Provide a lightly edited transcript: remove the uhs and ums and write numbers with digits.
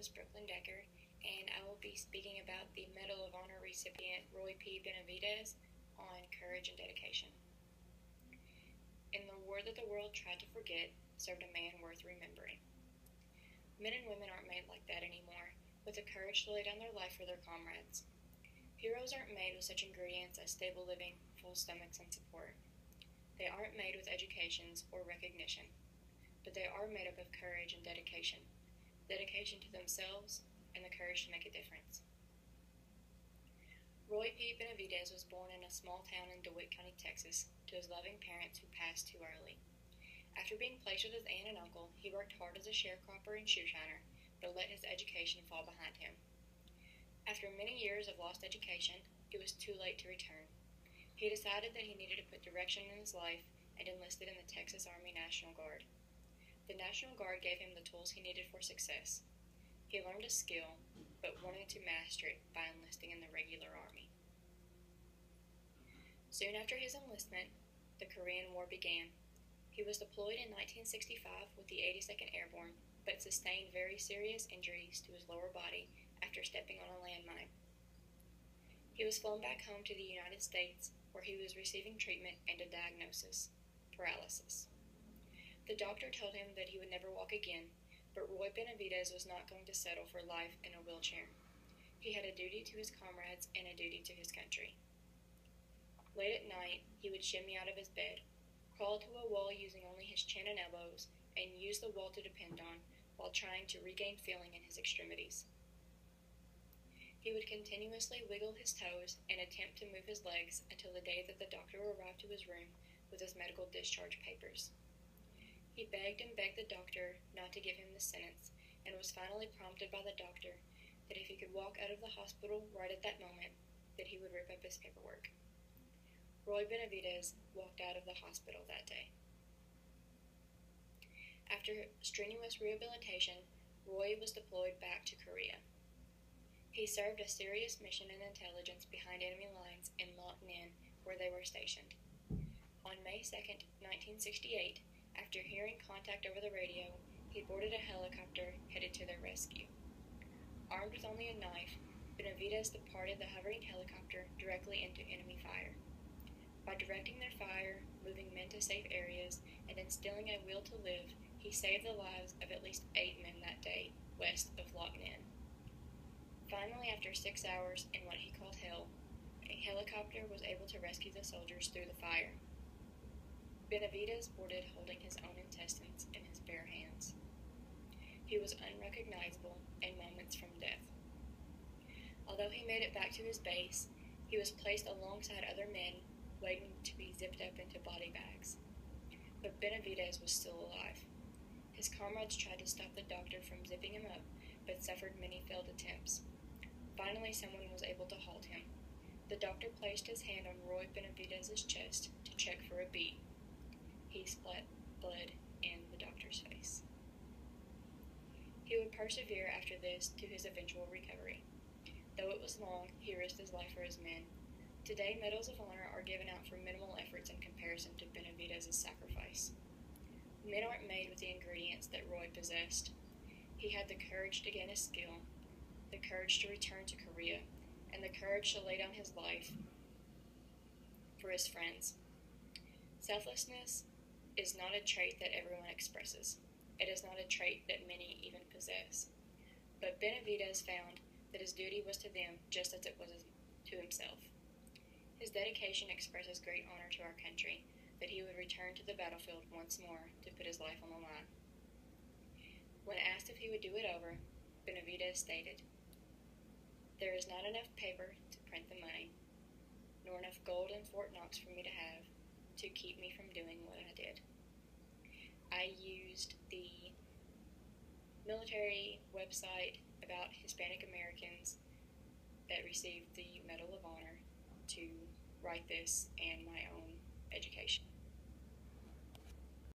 is Brooklyn Decker, and I will be speaking about the Medal of Honor recipient Roy P. Benavidez on courage and dedication. In the war that the world tried to forget, served a man worth remembering. Men and women aren't made like that anymore, with the courage to lay down their life for their comrades. Heroes aren't made with such ingredients as stable living, full stomachs, and support. They aren't made with educations or recognition, but they are made up of courage and dedication to themselves, and the courage to make a difference. Roy P. Benavidez was born in a small town in DeWitt County, Texas, to his loving parents who passed too early. After being placed with his aunt and uncle, he worked hard as a sharecropper and shoe shiner, but let his education fall behind him. After many years of lost education, it was too late to return. He decided that he needed to put direction in his life and enlisted in the Texas Army National Guard. The National Guard gave him the tools he needed for success. He learned a skill, but wanted to master it by enlisting in the regular army. Soon after his enlistment, the Korean War began. He was deployed in 1965 with the 82nd Airborne, but sustained very serious injuries to his lower body after stepping on a landmine. He was flown back home to the United States, where he was receiving treatment and a diagnosis: paralysis. The doctor told him that he would never walk again, but Roy Benavidez was not going to settle for life in a wheelchair. He had a duty to his comrades and a duty to his country. Late at night, he would shimmy out of his bed, crawl to a wall using only his chin and elbows, and use the wall to depend on while trying to regain feeling in his extremities. He would continuously wiggle his toes and attempt to move his legs until the day that the doctor arrived to his room with his medical discharge papers. He begged and begged the doctor not to give him the sentence, and was finally prompted by the doctor that if he could walk out of the hospital right at that moment, that he would rip up his paperwork. Roy Benavidez walked out of the hospital that day. After strenuous rehabilitation, Roy was deployed back to Korea. He served a serious mission in intelligence behind enemy lines in Loc Ninh, where they were stationed. On May 2, 1968, after hearing contact over the radio, he boarded a helicopter headed to their rescue. Armed with only a knife, Benavidez departed the hovering helicopter directly into enemy fire. By directing their fire, moving men to safe areas, and instilling a will to live, he saved the lives of at least 8 men that day, west of Loc Ninh. Finally, after 6 hours in what he called hell, a helicopter was able to rescue the soldiers through the fire. Benavidez boarded holding his own intestines in his bare hands. He was unrecognizable and moments from death. Although he made it back to his base, he was placed alongside other men waiting to be zipped up into body bags. But Benavidez was still alive. His comrades tried to stop the doctor from zipping him up, but suffered many failed attempts. Finally, someone was able to halt him. The doctor placed his hand on Roy Benavidez's chest to check for a beat. He splat blood in the doctor's face. He would persevere after this to his eventual recovery. Though it was long, he risked his life for his men. Today, medals of honor are given out for minimal efforts in comparison to Benavidez's sacrifice. Men aren't made with the ingredients that Roy possessed. He had the courage to gain a skill, the courage to return to Korea, and the courage to lay down his life for his friends. Selflessness is not a trait that everyone expresses. It is not a trait that many even possess. But Benavidez found that his duty was to them just as it was to himself. His dedication expresses great honor to our country, that he would return to the battlefield once more to put his life on the line. When asked if he would do it over, Benavidez stated, "There is not enough paper to print the money, nor enough gold in Fort Knox for me to have to keep me from doing what I did." I used the military website about Hispanic Americans that received the Medal of Honor to write this and my own education.